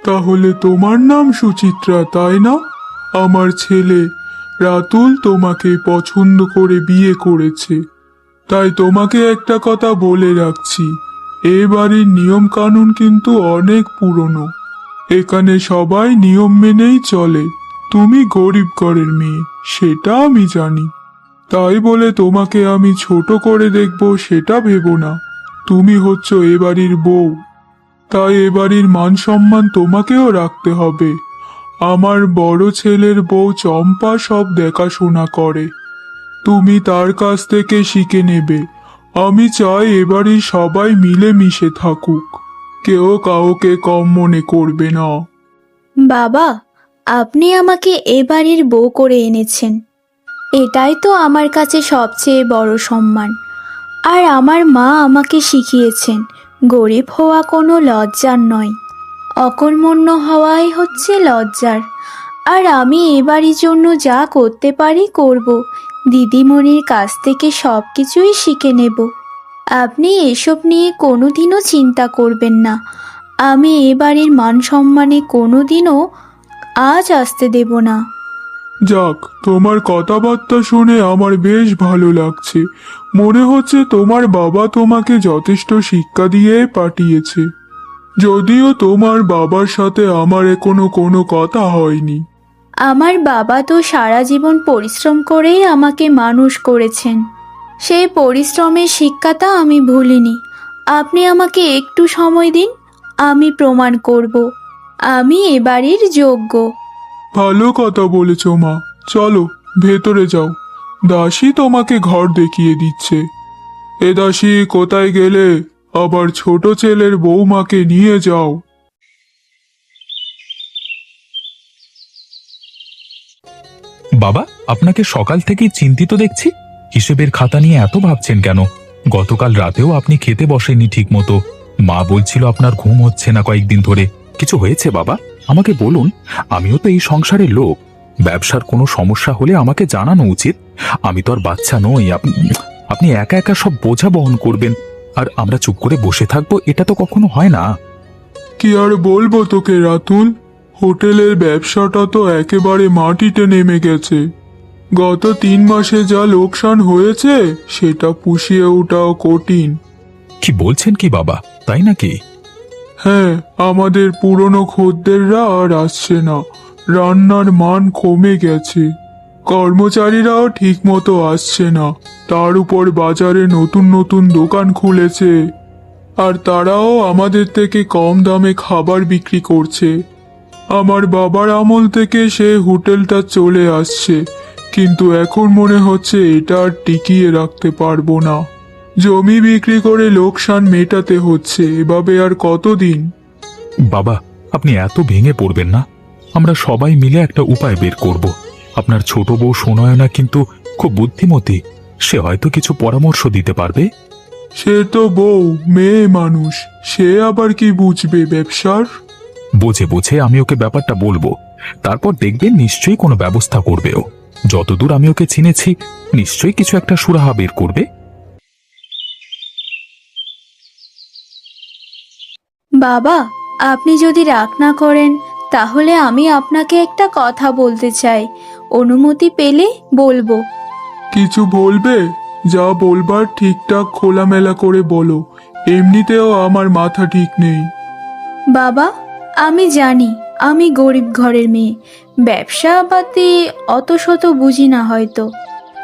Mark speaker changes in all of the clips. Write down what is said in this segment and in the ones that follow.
Speaker 1: তাহলে তোমার নাম সুচিত্রা, তাই না? আমার ছেলে রাতুল তোমাকে পছন্দ করে বিয়ে করেছে। তাই তোমাকে একটা কথা বলে রাখছি, এ বাড়ির নিয়ম কানুন কিন্তু অনেক পুরনো। এখানে সবাই নিয়ম মেনেই চলে। তুমি গরিব ঘরের মেয়ে, সেটা আমি জানি। তাই বলে তোমাকে আমি ছোট করে দেখব সেটা ভেবো না। তুমি হচ্ছ এ বাড়ির বউ, তাই এ বাড়ির মান সম্মান তোমাকেও রাখতে হবে। আমার বড় ছেলের বউ চম্পা সব দেখাশোনা করে, তুমি তার কাছ থেকে শিখে নেবে। আমি চাই এ বাড়ির সবাই মিলেমিশে থাকুক, কেউ কাউকে কম মনে করবে না।
Speaker 2: বাবা, আপনি আমাকে এ বাড়ির বউ করে এনেছেন, এটাই তো আমার কাছে সবচেয়ে বড় সম্মান। আর আমার মা আমাকে শিখিয়েছেন গরিব হওয়া কোনো লজ্জার নয়, অকর্মণ্য হওয়াই হচ্ছে লজ্জার। আর আমি এ বাড়ির জন্য যা করতে পারি করব, দিদিমণির কাছ থেকে সব কিছুই শিখে নেব। আপনি এসব নিয়ে কোনোদিনও চিন্তা করবেন না। আমি এ বাড়ির মান সম্মানে কোনোদিনও আজ আসতে দেব না।
Speaker 1: যাক, তোমার কথাবার্তা শুনে আমার বেশ ভালো লাগছে। মনে হচ্ছে তোমার বাবা তোমাকে যথেষ্ট শিক্ষা দিয়ে পাঠিয়েছে। যদিও তোমার বাবার সাথে আমার এখনো কোনো কথা হয়নি।
Speaker 2: আমার বাবা তো সারা জীবন পরিশ্রম করেই আমাকে মানুষ করেছেন, সেই পরিশ্রমের শিক্ষাটা আমি ভুলিনি। আপনি আমাকে একটু সময় দিন, আমি প্রমাণ করব আমি এ বাড়ির যোগ্য।
Speaker 1: ভালো কথা বলেছ মা। চলো ভেতরে যাও, দাসী তোমাকে ঘর দেখিয়ে দিচ্ছে। এ দাসী, কোথায় গেলে? আবার ছোট ছেলের বৌমাকে নিয়ে যাও।
Speaker 3: বাবা, আপনাকে সকাল থেকেই চিন্তিত দেখছি। হিসেবের খাতা নিয়ে এত ভাবছেন কেন? গতকাল রাতেও আপনি খেতে বসেননি ঠিক মতো। মা বলছিল আপনার ঘুম হচ্ছে না কয়েকদিন ধরে। কিছু হয়েছে বাবা? আমাকে বলুন। আমিও তো এই সংসারের লোক। ব্যবসার কোনো সমস্যা হলে আমাকে জানানো উচিত। আমি তো আর বাচ্চা নই। আপনি একা একা সব বোঝা বহন করবেন আর আমরা চুপ করে বসে থাকবো, এটা তো কখনো হয় না।
Speaker 1: কি আর বলবো তোকে রাতুল, হোটেলের ব্যবসাটা তো একেবারে মাটিতে নেমে গেছে। গত 3 মাসে যা লোকসান হয়েছে সেটা পুষিয়ে ওঠাও কঠিন।
Speaker 3: কি বলছেন কি বাবা, তাই নাকি?
Speaker 1: হ্যাঁ, আমাদের পুরনো খদ্দেররা আর আসছে না, রান্নার মান কমে গেছে, কর্মচারীরাও ঠিক মতো আসছে না। তার উপর বাজারে নতুন নতুন দোকান খুলেছে, আর তারাও আমাদের থেকে কম দামে খাবার বিক্রি করছে। আমার বাবার আমল থেকে সে হোটেলটা চলে আসছে, কিন্তু এখন মনে হচ্ছে এটা আর টিকিয়ে রাখতে পারবো না। জমি বিক্রি করে লোকসান মেটাতে হচ্ছে, এভাবে আর কতদিন?
Speaker 3: বাবা, আপনি এত ভেঙে পড়বেন না। আমরা সবাই মিলে একটা উপায় বের করব। আপনার ছোট বউ সোনয়না কিন্তু খুব বুদ্ধিমতী, সে হয়তো কিছু পরামর্শ দিতে পারবে।
Speaker 1: সে তো বউ, মেয়ে মানুষ, সে আবার কি বুঝবে ব্যবসার?
Speaker 3: বুঝে বুঝে আমি ওকে ব্যাপারটা বলবো, তারপর দেখবেন নিশ্চয়ই কোনো ব্যবস্থা করবে ও। যতদূর আমি ওকে চিনেছি, নিশ্চয়ই কিছু একটা সুরাহা বের করবে।
Speaker 2: বাবা, আপনি যদি রাগ না করেন তাহলে আমি আপনাকে একটা কথা বলতে চাই, অনুমতি পেলে বলবো।
Speaker 1: কিছু বলবে? যা বলবার ঠিকঠাক খোলামেলা করে বলো, এমনিতেও আমার মাথা ঠিক নেই।
Speaker 2: বাবা, আমি জানি আমি গরিব ঘরের মেয়ে, ব্যবসা পাতি অত শত বুঝি না হয়তো,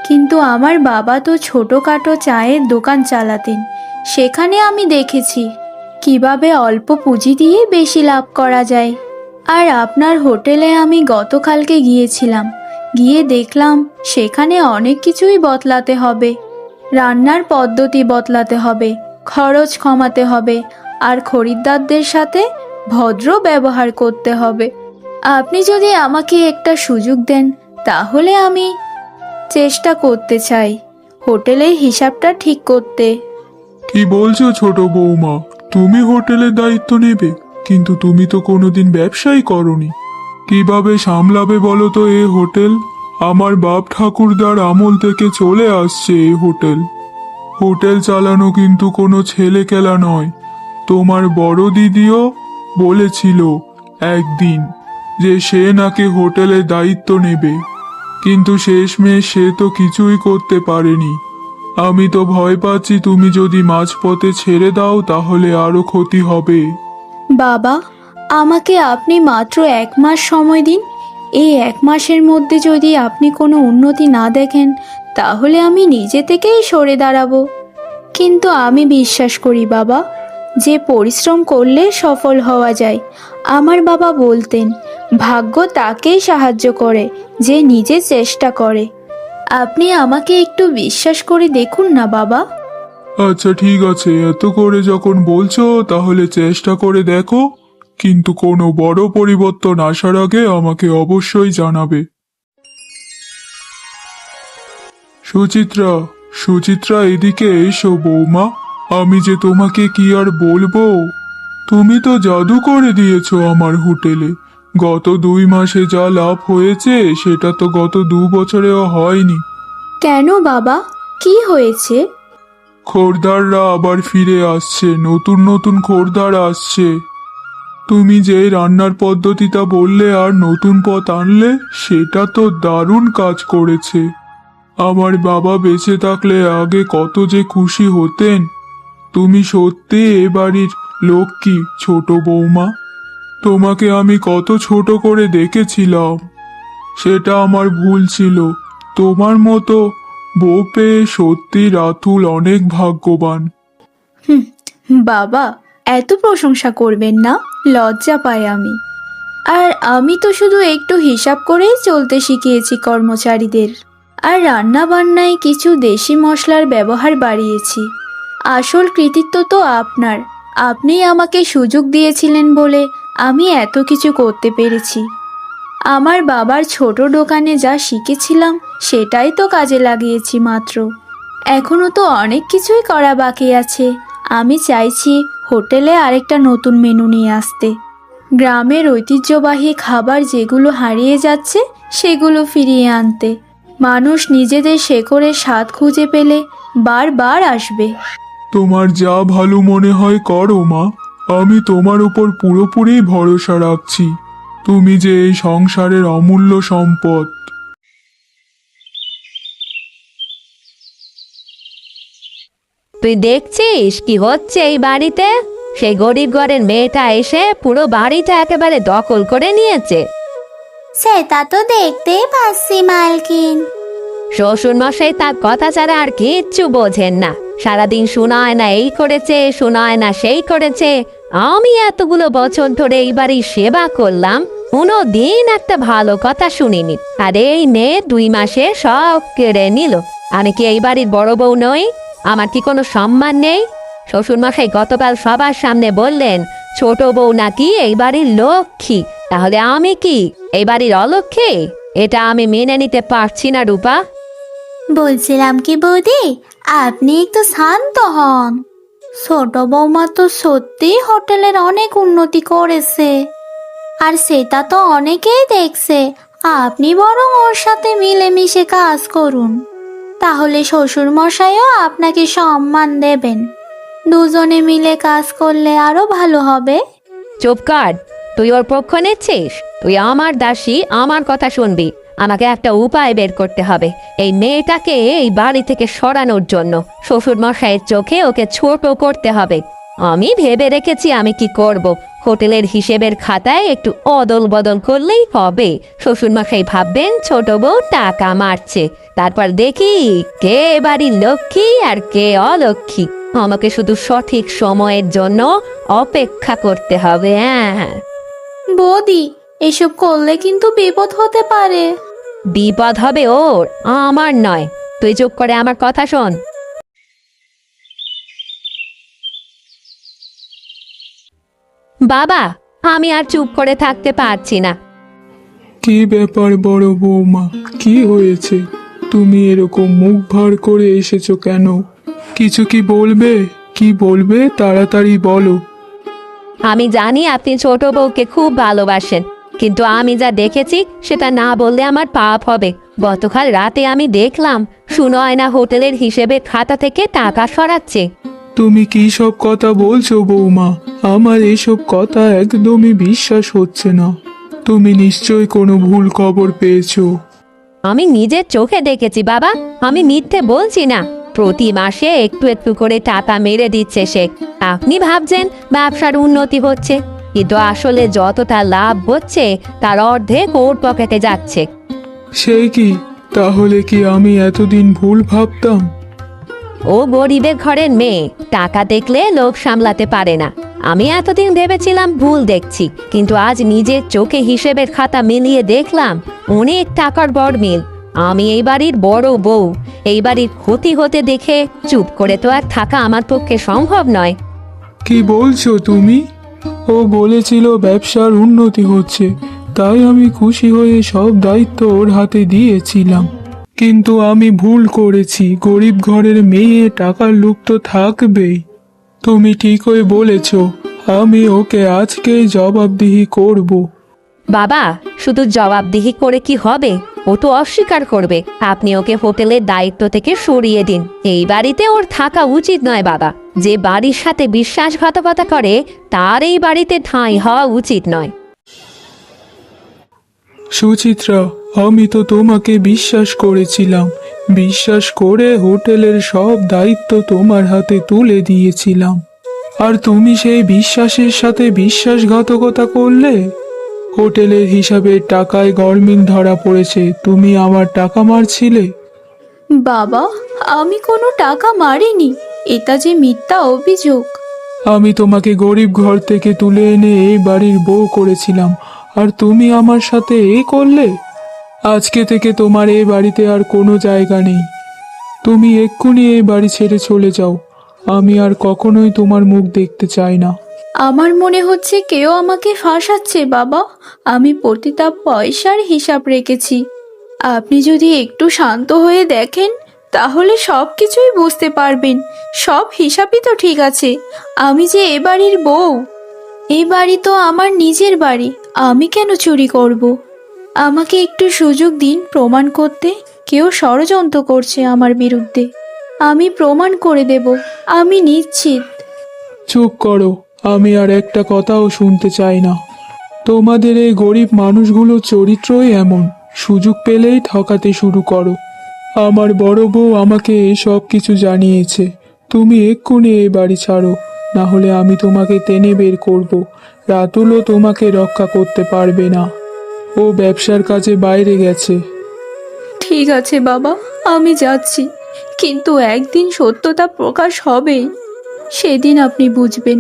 Speaker 2: কিন্তু আমার বাবা তো ছোটোখাটো চায়ের দোকান চালাতেন। সেখানে আমি দেখেছি কিভাবে অল্প পুঁজি দিয়ে বেশি লাভ করা যায়। আর আপনার হোটেলে আমি গতকালকে গিয়েছিলাম, গিয়ে দেখলাম সেখানে অনেক কিছুই বদলাতে হবে। রান্নার পদ্ধতি বদলাতে হবে, খরচ কমাতে হবে, আর খরিদ্দারদের সাথে ভদ্র ব্যবহার করতে হবে। আপনি যদি আমাকে একটা সুযোগ দেন তাহলে আমি চেষ্টা করতে চাই হোটেলের হিসাবটা ঠিক করতে।
Speaker 1: কি বলছো ছোট বৌমা? তুমি হোটেলের দায়িত্ব নেবে? কিন্তু তুমি তো কোনোদিন ব্যবসাই করনি। কিভাবে সামলাবে বলো তো এ হোটেল? আমার বাপ ঠাকুরদার আমল থেকে চলে আসছে এই হোটেল। হোটেল চালানো কিন্তু কোনো ছেলে খেলা নয়। তোমার বড় দিদিও বলেছিল একদিন যে সে নাকি হোটেলের দায়িত্ব নেবে, কিন্তু শেষমেশ সে তো কিছুই করতে পারেনি। আমি তো ভয় পাচ্ছি তুমি যদি মাঝপথে ছেড়ে দাও তাহলে আরো ক্ষতি হবে।
Speaker 2: বাবা, আমাকে আপনি মাত্র 1 মাস সময় দিন। এই 1 মাসের মধ্যে যদি আপনি কোনো উন্নতি না দেখেন তাহলে আমি নিজে থেকেই সরে দাঁড়াবো। কিন্তু আমি বিশ্বাস করি বাবা, যে পরিশ্রম করলে সফল হওয়া যায়। আমার বাবা বলতেন, ভাগ্য তাকেই সাহায্য করে যে নিজে চেষ্টা করে। আপনি আমাকে একটু বিশ্বাস করে দেখুন না বাবা।
Speaker 1: আচ্ছা ঠিক আছে, এত করে যখন বলছো তাহলে চেষ্টা করে দেখো, কিন্তু কোনো বড় পরিবর্তন আসার আগে আমাকে অবশ্যই জানাবে। সুচিত্রা, সুচিত্রা, এদিকে এসো বৌমা। আমি যে তোমাকে কি আর বলবো, তুমি তো জাদু করে দিয়েছো আমার হোটেলে। গত 2 মাসে যা লাভ হয়েছে সেটা তো গত 2 বছরেও হয়নি।
Speaker 2: কেন বাবা, কি হয়েছে?
Speaker 1: খোরদাররা আবার ফিরে আসছে, নতুন নতুন খোরদার আসছে। তুমি যে রান্নার পদ্ধতিটা বললে আর নতুন পথ আনলে, সেটা তো দারুণ কাজ করেছে। আমার বাবা বেঁচে থাকলে আগে কত যে খুশি হতেন। তুমি সত্যি এ বাড়ির লক্ষ্মী ছোট বৌমা। তোমাকে আমি কত ছোট করে দেখেছিলাম, সেটা আমার ভুল ছিল। তোমার মতো বউ পেয়ে সত্যি রাতুল অনেক ভাগ্যবান।
Speaker 2: হুম, বাবা এত প্রশংসা করবেন না, লজ্জা পাই আমি। আর আমি তো শুধু একটু হিসাব করেই চলতে শিখিয়েছি কর্মচারীদের, আর রান্না বান্নায় কিছু দেশি মশলার ব্যবহার বাড়িয়েছি। আসল কৃতিত্ব তো আপনার। আপনিই আমাকে সুযোগ দিয়েছিলেন বলে আমি এত কিছু করতে পেরেছি। আমার বাবার ছোট দোকানে যা শিখেছিলাম সেটাই তো কাজে লাগিয়েছি মাত্র। এখনো তো অনেক কিছুই করা বাকি আছে। আমি চাইছি হোটেলে আরেকটা নতুন মেনু নিয়ে আসতে, গ্রামের ঐতিহ্যবাহী খাবার যেগুলো হারিয়ে যাচ্ছে সেগুলো ফিরিয়ে আনতে। মানুষ নিজেদের শেকড়ের স্বাদ খুঁজে পেলে বারবার আসবে।
Speaker 1: তোমার যা ভালো মনে হয় করো মা, আমি তোমার উপর পুরোপুরি ভরসা রাখছি। তুমি যে এই সংসারের অমূল্য সম্পদ।
Speaker 4: তুই দেখছিস কি হচ্ছে এই বাড়িতে? সেই গরিব ঘরের মেয়েটা এসে পুরো বাড়িটা একেবারে দখল করে নিয়েছে।
Speaker 5: সেটা তো দেখতেই পাচ্ছি মালকিন।
Speaker 4: শ্বশুর মশাই তার কথা ছাড়া আর কিচ্ছু বোঝেন না। সারাদিন শোনায় না এই করেছে, শোনায় না সেই করেছে। আমি এতগুলো বছর ধরে এই বাড়ির সেবা করলাম, কোনো দিন একটা ভালো কথা শুনিনি। আর এই মেয়ে 2 মাসে সব কেড়ে নিল। আমি কি এই বাড়ির বড় বউ নই? আমার কি কোনো সম্মান নেই? শ্বশুর মশাই গতকাল সবার সামনে বললেন ছোট বউ নাকি এই বাড়ির লক্ষ্মী। তাহলে আমি কি এই বাড়ির অলক্ষ্মী? এটা আমি মেনে নিতে পারছি না রূপা।
Speaker 5: বলছিলাম কি বৌদি, আপনি একটু শান্ত হন। ছোট বৌমা তো সত্যি হোটেলের অনেক উন্নতি করেছে, আর সেটা তো অনেকেই দেখছে। আপনি বরং ওর সাথে মিলেমিশে কাজ করুন, তাহলে শ্বশুর মশাইও আপনাকে সম্মান দেবেন। দুজনে মিলে কাজ করলে আরো ভালো হবে।
Speaker 4: চুপ কর, তুই ওর পক্ষ নিচ্ছিস? তুই আমার দাসী, আমার কথা শুনবি। আমাকে একটা উপায় বের করতে হবে এই মেয়েটাকে এই বাড়ি থেকে সরানোর জন্য। শ্বশুর মশাইয়ের চোখে ওকে ছোট করতে হবে। আমি ভেবে রেখেছি আমি কি করব। হোটেলের হিসেবের খাতায় একটু অদল বদল করলেই হবে। শ্বশুর মশাই ভাববেন ছোট বউ টাকা মারছে। তারপর দেখি কে বাড়ির লক্ষ্মী আর কে অলক্ষ্মী। আমাকে শুধু সঠিক সময়ের জন্য অপেক্ষা করতে হবে। হ্যাঁ,
Speaker 2: বৌদি, এসব করলে কিন্তু বিপদ হতে পারে।
Speaker 4: বিপদ হবে ওর, আমার নয়। তুই চুপ করে আমার কথা শোন। বাবা, আমি আর চুপ করে থাকতে পারছি না।
Speaker 1: কি ব্যাপার বড় বৌমা, কি হয়েছে? তুমি এরকম মুখ ভার করে এসেছো কেন? কিছু কি বলবে? কি বলবে তাড়াতাড়ি বলো।
Speaker 4: আমি জানি আপনি ছোট বউকে খুব ভালোবাসেন, কিন্তু আমি যা দেখেছি সেটা না বললে আমার পাপ হবে। গতকাল রাতে আমি দেখলাম সুনয়না হোটেলের হিসেবে খাতা থেকে টাকা সরাচ্ছে।
Speaker 1: তুমি কি সব কথা বলছো বৌমা? আমার এসব কথা একদমই বিশ্বাস হচ্ছে না। তুমি নিশ্চয়ই কোনো ভুল খবর পেয়েছো।
Speaker 4: আমি নিজের চোখে দেখেছি বাবা, আমি মিথ্যে বলছি না। প্রতি মাসে একটু একটু করে টাকা মেরে দিচ্ছে সে। আপনি ভাবছেন ব্যবসার উন্নতি হচ্ছে, কিন্তু আসলে যতটা লাভ হচ্ছে তার অর্ধেক ওর পকেটে যাচ্ছে।
Speaker 1: সেই কি? তাহলে কি আমি এতদিন ভুল ভাবতাম?
Speaker 4: ও গরিবের ঘরের মেয়ে, টাকা দেখলে লোভ সামলাতে পারে না। আমি এতদিন ভেবেছিলাম ভুল দেখছি, কিন্তু আজ নিজের চোখে হিসেবের খাতা মিলিয়ে দেখলাম অনেক টাকার বড় মিল। আমি এই বাড়ির বড় বউ, এই বাড়ির ক্ষতি হতে দেখে চুপ করে তো আর থাকা আমার পক্ষে সম্ভব নয়।
Speaker 1: কি বলছো তুমি? ও বলেছিল ব্যবসার উন্নতি হচ্ছে, তাই আমি খুশি হয়ে সব দায়িত্ব ওর হাতে দিয়েছিলাম। কিন্তু আমি ভুল করেছি। গরিব ঘরের মেয়ে, টাকার লোভ তো থাকবেই। তুমি ঠিকই বলেছ, আমি ওকে আজকেই জবাবদিহি করব।
Speaker 4: বাবা, শুধু জবাবদিহি করে কি হবে? ও তো অস্বীকার করবে। আপনি ওকে হোটেলের দায়িত্ব থেকে সরিয়ে দিন। এই বাড়িতে ওর থাকা উচিত নয় বাবা। যে বাড়ির সাথে বিশ্বাসঘাতকতা করে তার এই বাড়িতে ঠাঁই হওয়া উচিত নয়।
Speaker 1: সুচিত্রা, আমি তো তোমাকে বিশ্বাস করেছিলাম। বিশ্বাস করে হোটেলের সব দায়িত্ব তোমার হাতে তুলে দিয়েছিলাম, আর তুমি সেই বিশ্বাসের সাথে বিশ্বাসঘাতকতা করলে। হোটেলের হিসাবের টাকায় গরমিল ধরা পড়েছে, তুমি আমার টাকা মারছিলে।
Speaker 2: বাবা, আমি কোনো টাকা মারিনি। এটা যে মিথ্যা অভিযোগ।
Speaker 1: আমি তোমাকে গরিব ঘর থেকে তুলে এনে এই বাড়ির বউ করেছিলাম, আর তুমি আমার সাথে এই করলে। আজকে থেকে তোমার এই বাড়িতে আর কোনো জায়গা নেই। তুমি এক্ষুনি এই বাড়ি ছেড়ে চলে যাও। আমি আর কখনোই তোমার মুখ দেখতে চাই না।
Speaker 2: আমার মনে হচ্ছে কেউ আমাকে ফাঁসাচ্ছে বাবা। আমি প্রতিটা পয়সার হিসাব রেখেছি। আপনি যদি একটু শান্ত হয়ে দেখেন তাহলে সব কিছুই বুঝতে পারবেন। সব হিসাবই তো ঠিক আছে। আমি যে এ বাড়ির বউ, এই বাড়ি তো আমার নিজের বাড়ি। আমি কেন চুরি করব? আমাকে একটু সুযোগ দিন প্রমাণ করতে। কেউ ষড়যন্ত্র করছে আমার বিরুদ্ধে। আমি প্রমাণ করে দেব। আমি নিশ্চিত।
Speaker 1: চুপ করো, আমি আর একটা কথাও শুনতে চাই না। তোমাদের এই গরিব মানুষগুলোর চরিত্রই এমন, সুযোগ পেলেই ঠকাতে শুরু করো। আমার বড় বউ আমাকে এই সব কিছু জানিয়েছে। তুমি এক্ষুনি এই বাড়ি ছাড়ো, না হলে আমি তোমাকে টেনে বের করব। রাতুলও তোমাকে রক্ষা করতে পারবে না। ও ব্যবসার কাজে বাইরে গেছে।
Speaker 2: ঠিক আছে বাবা, আমি যাচ্ছি। কিন্তু একদিন সত্যতা প্রকাশ হবেই। সেদিন আপনি বুঝবেন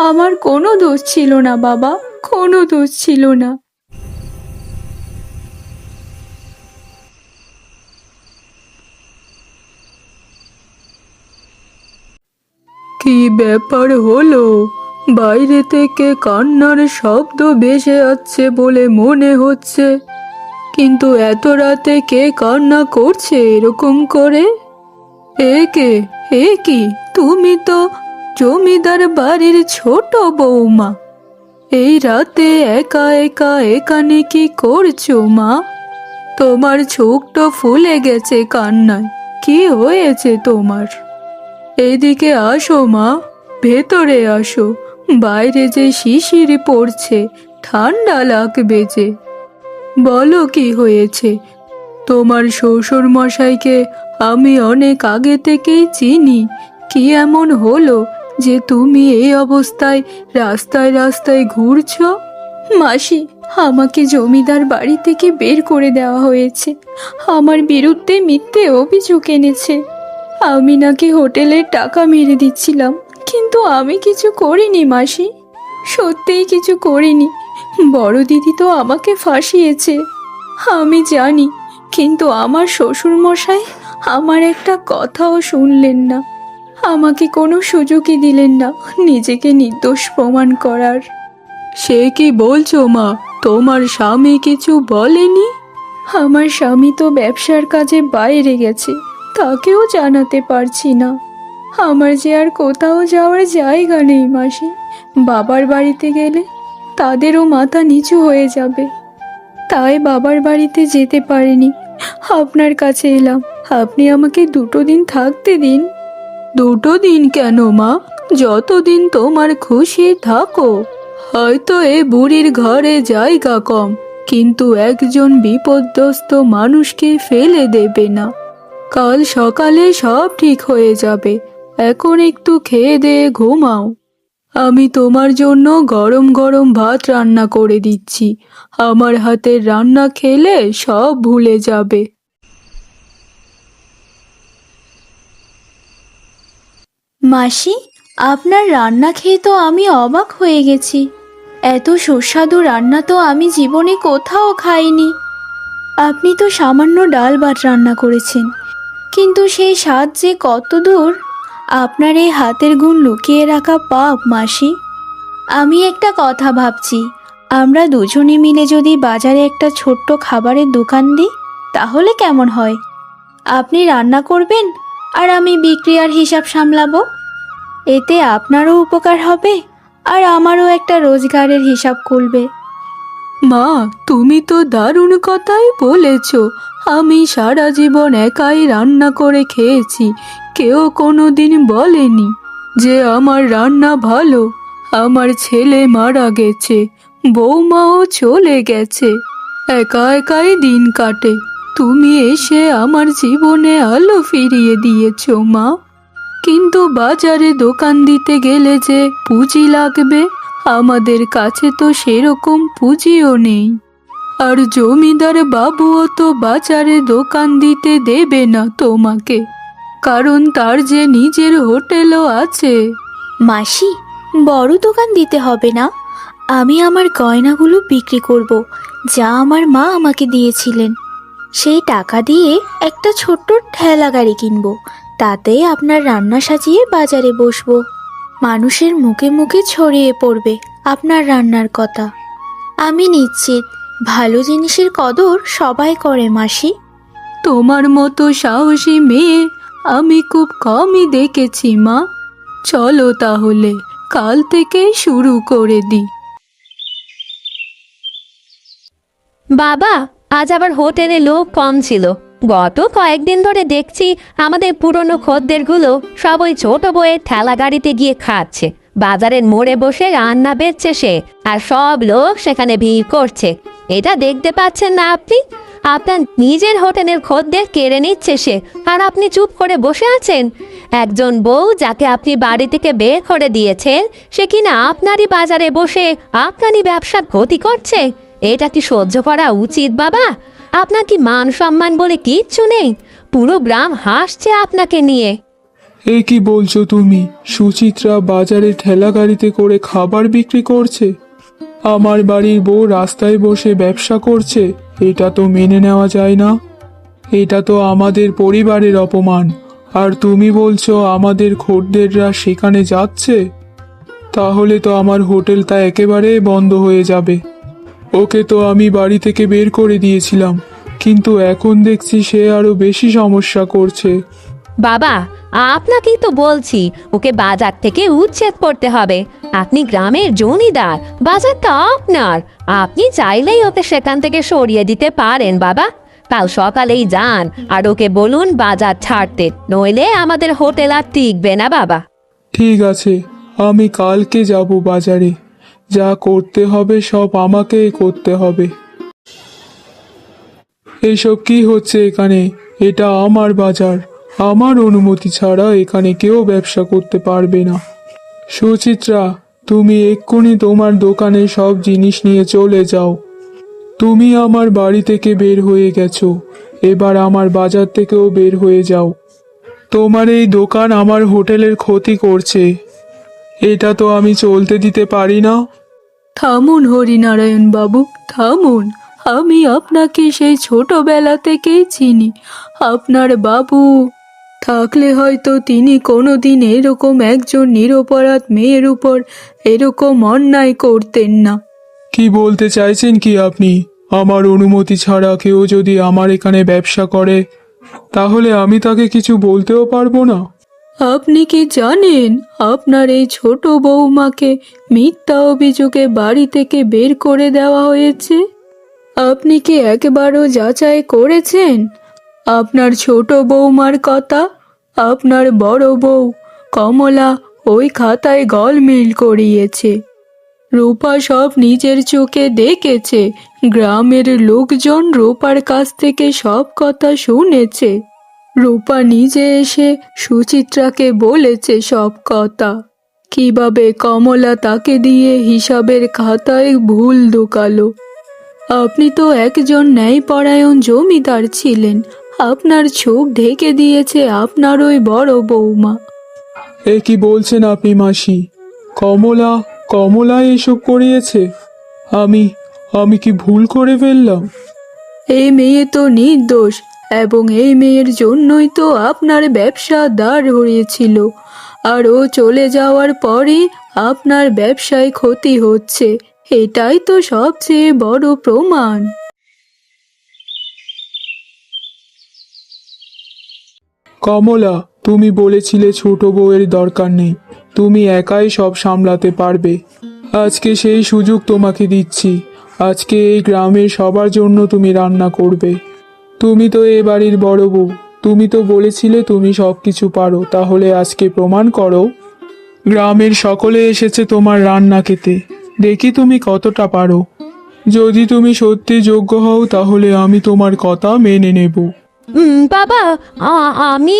Speaker 2: আমার কোনো দোষ ছিল না বাবা, কোনো দোষ ছিল না।
Speaker 6: কি ব্যাপার হলো? বাইরে থেকে কান্নার শব্দ ভেসে আসছে বলে মনে হচ্ছে, কিন্তু এত রাতে কে কান্না করছে এরকম করে? এ কি, তুমি তো জমিদার বাড়ির ছোট বৌমা। এই রাতে একা একা এখানে কি করছো মা? তোমার চোখটা ফুলে গেছে কান্নায়। কি হয়েছে তোমার? এদিকে আসো মা, ভেতরে আসো। বাইরে যে শিশির পড়ছে, ঠান্ডা লাগবে যে। বলো কি হয়েছে? তোমার শ্বশুর মশাইকে আমি অনেক আগে থেকেই চিনি। কি এমন হলো যে তুমি এই অবস্থায় রাস্তায় রাস্তায় ঘুরছো?
Speaker 2: মাসি, আমাকে জমিদার বাড়ি থেকে বের করে দেওয়া হয়েছে। আমার বিরুদ্ধে মিথ্যে অভিযোগ এনেছে। আমি নাকি হোটেলের টাকা মেরে দিচ্ছিলাম, কিন্তু আমি কিছু করিনি মাসি। সত্যিই কিছু করিনি। বড় দিদি তো আমাকে ফাঁসিয়েছে, আমি জানি। কিন্তু আমার শ্বশুর মশাই আমার একটা কথাও শুনলেন না। আমাকে কোনো সুযোগই দিলেন না নিজেকে নির্দোষ প্রমাণ করার।
Speaker 6: সে কি বলছো মা? তোমার স্বামী কিছু বলেনি?
Speaker 2: আমার স্বামী তো ব্যবসার কাজে বাইরে গেছে, তাকেও জানাতে পারছি না। আমার যে আর কোথাও যাওয়ার জায়গা নেই মাসি। বাবার বাড়িতে গেলে তাদেরও মাথা নিচু হয়ে যাবে। তাই বাবার বাড়িতে যেতে পারিনি। আপনার কাছে এলাম, আপনি আমাকে 2 দিন থাকতে দিন।
Speaker 6: 2 দিন কেন মা, যতদিন তোমার খুশি থাকো। হয়তো এ বুড়ির ঘরে জায়গা কম, কিন্তু একজন বিপদগ্রস্ত মানুষকে ফেলে দেবে না। কাল সকালে সব ঠিক হয়ে যাবে। এখন একটু খেয়ে দিয়ে ঘুমাও। আমি তোমার জন্য গরম গরম ভাত রান্না করে দিচ্ছি। আমার হাতের রান্না খেলে সব ভুলে যাবে।
Speaker 2: মাসি, আপনার রান্না খেয়ে তো আমি অবাক হয়ে গেছি। এত সুস্বাদু রান্না তো আমি জীবনে কোথাও খাইনি। আপনি তো সামান্য ডাল ভাত রান্না করেছেন, কিন্তু সেই স্বাদ যে কত দূর। আপনার এই হাতের গুণ লুকিয়ে রাখা পাপ মাসি। আমি একটা কথা ভাবছি, আমরা দুজনে মিলে যদি বাজারে একটা ছোট্ট খাবারের দোকান দিই, তাহলে কেমন হয়? আপনি রান্না করবেন আর আমি বিক্রি আর হিসাব সামলাবো। এতে আপনারও উপকার হবে আর আমারও একটা রোজগারের হিসাব খুলবে।
Speaker 6: মা, তুমি তো দারুণ কথাই বলেছ। আমি সারা জীবন একাই রান্না করে খেয়েছি, কেউ কোনোদিন বলেনি যে আমার রান্না ভালো। আমার ছেলে মারা গেছে, বৌমাও চলে গেছে, একা একাই দিন কাটে। তুমি এসে আমার জীবনে আলো ফিরিয়ে দিয়েছো মা। কিন্তু বাজারে দোকান দিতে গেলে যে পুঁজি লাগবে, আমাদের কাছে তো সেরকম পুঁজিও নেই। আর জমিদার বাবুও তো বাজারে দোকান দিতে দেবে না তোমাকে, কারণ তার যে নিজের হোটেলও আছে।
Speaker 2: মাসি, বড় দোকান দিতে হবে না। আমি আমার গয়নাগুলো বিক্রি করব, যা আমার মা আমাকে দিয়েছিলেন। সেই টাকা দিয়ে একটা ছোট্ট ঠেলা গাড়ি কিনবো, তাতে আপনার রান্না সাজিয়ে বাজারে বসবো। মানুষের মুখে মুখে ছড়িয়ে পড়বে আপনার রান্নার কথা। আমি নিশ্চিত ভালো জিনিসের কদর সবাই করে মাসি।
Speaker 6: তোমার মতো সাহসী মেয়ে আমি খুব কমই দেখেছি মা। চলো তাহলে কাল থেকে শুরু করে দিই।
Speaker 4: বাবা, আজ আবার হোটেলে লোক কম ছিল। গত কয়েকদিন ধরে দেখছি আমাদের পুরনো খদ্দেরগুলো সব ওই ছোট বইয়ের ঠেলা গাড়িতে গিয়ে খাচ্ছে। বাজারের মোড়ে বসে রান্না বেচছে সে, আর সব লোক সেখানে ভিড় করছে। এটা দেখতে পাচ্ছেন না আপনি? আপনার নিজের হোটেলের খদ্দের কেড়ে নিচ্ছে সে, আর আপনি চুপ করে বসে আছেন। একজন বউ যাকে আপনি বাড়ি থেকে বের করে দিয়েছেন, সে কিনা আপনারই বাজারে বসে আপনারই ব্যবসার ক্ষতি করছে। এটা কি সহ্য করা উচিত বাবা? আপনার কি মান সম্মান বলে কিচ্ছু নেই? পুরো গ্রাম হাসছে আপনাকে নিয়ে।
Speaker 1: এ কি বলছো তুমি? সুচিত্রা বাজারে ঠেলা গাড়িতে করে খাবার বিক্রি করছে, আমার বাড়ির বউ রাস্তায় বসে ব্যবসা করছে। এটা তো মেনে নেওয়া যায় না। এটা তো আমাদের পরিবারের অপমান। আর তুমি বলছো আমাদের খদ্দেররা সেখানে যাচ্ছে? তাহলে তো আমার হোটেলটা একেবারে বন্ধ হয়ে যাবে। ওকে তো আমি বাড়ি থেকে বের করে দিয়েছিলাম, কিন্তু এখন দেখছি সে আরো বেশি সমস্যা করছে।
Speaker 4: বাবা, আপনাকেই তো বলছি ওকে বাজার থেকে উচ্ছেদ করতে হবে। আপনি গ্রামের জমিদার, বাজারটা আপনার। আপনি চাইলেই ওকে সেখান থেকে সরিয়ে দিতে পারেন বাবা। কাল সকালেই যান আর ওকে বলুন বাজার ছাড়তে, নইলে আমাদের হোটেল আর টিকবে না বাবা।
Speaker 1: ঠিক আছে, আমি কালকে যাব বাজারে। যা করতে হবে সব আমাকেই করতে হবে। এইসব কি হচ্ছে এখানে? এটা আমার বাজার, আমার অনুমতি ছাড়া এখানে কেউ ব্যবসা করতে পারবে না। সুচিত্রা, তুমি এক্ষুনি তোমার দোকানে সব জিনিস নিয়ে চলে যাও। তুমি আমার বাড়ি থেকে বের হয়ে গেছো, এবার আমার বাজার থেকেও বের হয়ে যাও। তোমার এই দোকান আমার হোটেলের ক্ষতি করছে, এটা তো আমি চলতে দিতে পারি না।
Speaker 6: থামুন হরিনারায়ণ বাবু, থামুন। আমি আপনাকে সেই ছোটবেলা থেকেই চিনি। আপনার বাবু থাকলে হয়তো তিনি কোনোদিন এরকম একজন নিরপরাধ মেয়ের উপর এরকম অন্যায় করতেন না।
Speaker 1: কি বলতে চাইছেন কি আপনি? আমার অনুমতি ছাড়া কেউ যদি আমার এখানে ব্যবসা করে, তাহলে আমি তাকে কিছু বলতেও পারবো না?
Speaker 6: আপনি কি জানেন আপনার এই ছোট বৌমাকে মিথ্যা অভিযোগে বাড়ি থেকে বের করে দেওয়া হয়েছে? আপনি কি একবারও যাচাই করেছেন আপনার ছোট বৌমার কথা? আপনার বড় বউ কমলা ওই খাতায় গলমিল করিয়েছে। রূপা সব নিজের চোখে দেখেছে। গ্রামের লোকজন রূপার কাছ থেকে সব কথা শুনেছে। রূপা নিজে এসে সুচিত্রাকে বলেছে সব কথা, কিভাবে কমলা তাকে দিয়ে হিসাবের খাতায় ভুল ঢোকালো। আপনি তো একজন ন্যায়পরায়ণ জমিদার ছিলেন, আপনার চোখ ঢেকে দিয়েছে আপনার ওই বড় বৌমা।
Speaker 1: এ কি বলছেন আপনি মাসি? কমলা কমলা এসব করিয়েছে? আমি কি ভুল করে ফেললাম?
Speaker 6: এই মেয়ে তো নির্দোষ, এবং এই মেয়ের জন্যই তো আপনার ব্যবসা দাঁড় হয়েছিল। আর ও চলে যাওয়ার পরই আপনার ব্যবসায় ক্ষতি হচ্ছে, এটাই তো সবচেয়ে বড় প্রমাণ।
Speaker 1: কমলা, তুমি বলেছিলে ছোট বউয়ের দরকার নেই, তুমি একাই সব সামলাতে পারবে। আজকে সেই সুযোগ তোমাকে দিচ্ছি। আজকে এই গ্রামের সবার জন্য তুমি রান্না করবে। তুমি তো এ বাড়ির বড় বউ, তুমি তো বলেছিলে তুমি সব কিছু পারো, তাহলে আজকে প্রমাণ করো। গ্রামের সকলে এসেছে তোমার রান্না খেতে, দেখি তুমি কতটা পারো। যদি তুমি সত্যি যোগ্য হও তাহলে আমি তোমার কথা মেনে নেব।
Speaker 4: বাবা, আমি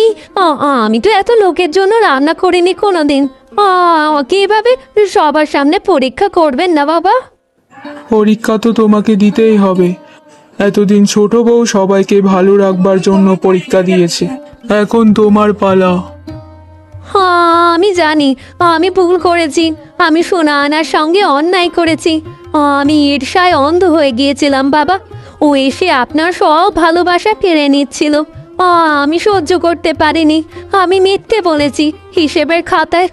Speaker 4: আমি তো এত লোকের জন্য রান্না করিনি কোনোদিন। আমাকে এভাবে সবার সামনে পরীক্ষা করবেন না বাবা।
Speaker 1: পরীক্ষা তো তোমাকে দিতেই হবে। এতদিন ছোট বউ সবাইকে ভালো রাখবার জন্য পরীক্ষা দিয়েছে, এখন তোমার পালা।
Speaker 4: আমি জানি আমি ভুল করেছি, আমি সোনা আনার সঙ্গে অন্যায় করেছি। আমি ঈর্ষায় অন্ধ হয়ে গিয়েছিলাম বাবা। ও এসে আপনার সব ভালোবাসা কেড়ে নিচ্ছিল, আমি সহ্য করতে পারিনি। আমি মিথ্যে বলেছি, হিসেবের খাতায়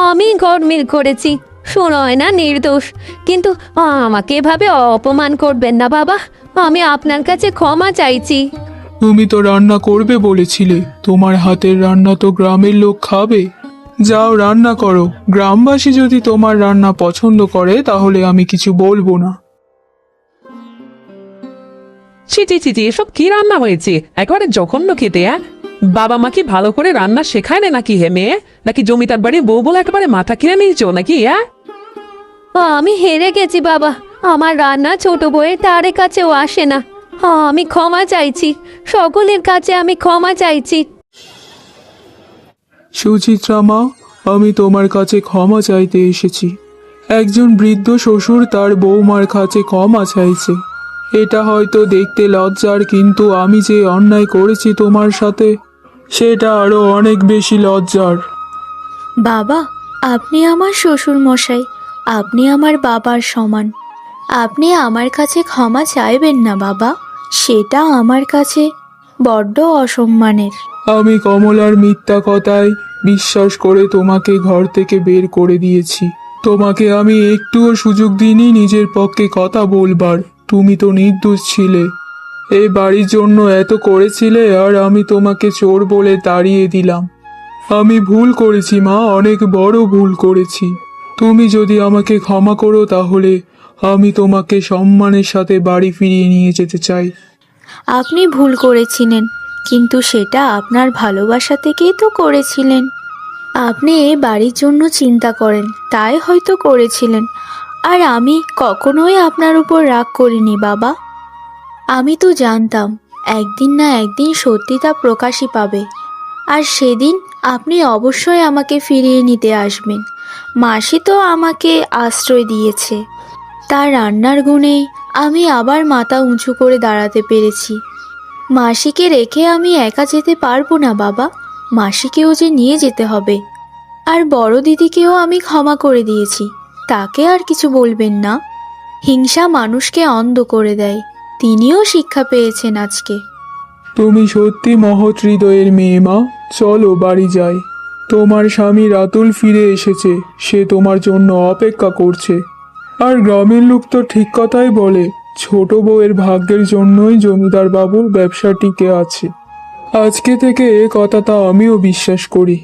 Speaker 4: আমি গরমিল করেছি। শোনয় না নির্দোষ, কিন্তু আমাকে এভাবে অপমান করবেন না বাবা। আমি আপনার কাছে ক্ষমা চাইছি।
Speaker 1: তুমি তো রান্না করবে বলেছিলে, তোমার হাতের রান্না তো গ্রামের লোক খাবে। যাও রান্না করো, গ্রামবাসী যদি তোমার রান্না পছন্দ করে তাহলে আমি কিছু বলবো না।
Speaker 7: ছি ছি ছি ছি, এসব কি রান্না হয়েছে? একেবারে জঘন্য খেতে। বাবা মা কি ভালো করে রান্না শেখায় না নাকি হে মেয়ে? নাকি জমিদার বাড়ির বউ বলে একেবারে মাথা কিনে নিয়েছো নাকি?
Speaker 4: আমি হেরে গেছি বাবা, আমার রান্না ছোট বউয়ের তারে কাছেও আসে না। আমি ক্ষমা চাইছি, সকলের কাছে আমি ক্ষমা চাইছি।
Speaker 1: সুচিত্রা মা, আমি তোমার কাছে ক্ষমা চাইতে এসেছি। একজন বৃদ্ধ শ্বশুর তার বৌমার কাছে ক্ষমা চাইছে। এটা হয়তো দেখতে লজ্জার, কিন্তু আমি যে অন্যায় করেছি তোমার সাথে সেটা আরো অনেক বেশি লজ্জার।
Speaker 2: বাবা, আপনি আমার শ্বশুর মশাই, আপনি আমার বাবার সমান। আপনি আমার কাছে ক্ষমা চাইবেন না বাবা, সেটা আমার কাছে বড্ড অসম্মানের।
Speaker 1: আমি কমলার মিথ্যা কথায় বিশ্বাস করে তোমাকে ঘর থেকে বের করে দিয়েছি। তোমাকে আমি একটুও সুযোগ দিইনি নিজের পক্ষে কথা বলবার। তুমি তো নির্দোষ ছিলে, এই বাড়ির জন্য এত করেছিলে, আর আমি তোমাকে চোর বলে তাড়িয়ে দিলাম। আমি ভুল করেছি মা, অনেক বড় ভুল করেছি। তুমি যদি আমাকে ক্ষমা করো তাহলে আমি তোমাকে সম্মানের সাথে বাড়ি ফিরিয়ে নিয়ে যেতে চাই।
Speaker 2: আপনি ভুল করেছিলেন, কিন্তু সেটা আপনার ভালোবাসা থেকেই তো করেছিলেন। আপনি এই বাড়ির জন্য চিন্তা করেন, তাই হয়তো করেছিলেন। আর আমি কখনোই আপনার উপর রাগ করিনি বাবা। আমি তো জানতাম একদিন না একদিন সত্যিটা প্রকাশই পাবে, আর সেদিন আপনি অবশ্যই আমাকে ফিরিয়ে নিতে আসবেন। মাসি তো আমাকে আশ্রয় দিয়েছে, তার রান্নার গুণে আমি আবার মাথা উঁচু করে দাঁড়াতে পেরেছি। মাসিকে রেখে আমি একা যেতে পারবো না বাবা, মাসিকেও যে নিয়ে যেতে হবে। আর বড় দিদিকেও আমি ক্ষমা করে দিয়েছি, তাকে আর কিছু বলবেন না। হিংসা মানুষকে অন্ধ করে দেয়, তিনিও শিক্ষা পেয়েছেন আজকে।
Speaker 1: তুমি সত্যি মহৎ হৃদয়ের মেয়ে মা। চলো বাড়ি যাই। তোমার স্বামী রাতুল ফিরে এসেছে, সে তোমার জন্য অপেক্ষা করছে। আর গ্রামের লোক তো ঠিক কথাই বলে, ছোট বউয়ের ভাগ্যের জন্যই জমিদার বাবুর ব্যবসা টিকে আছে। আজকে থেকে এ কথাটা আমিও বিশ্বাস করি।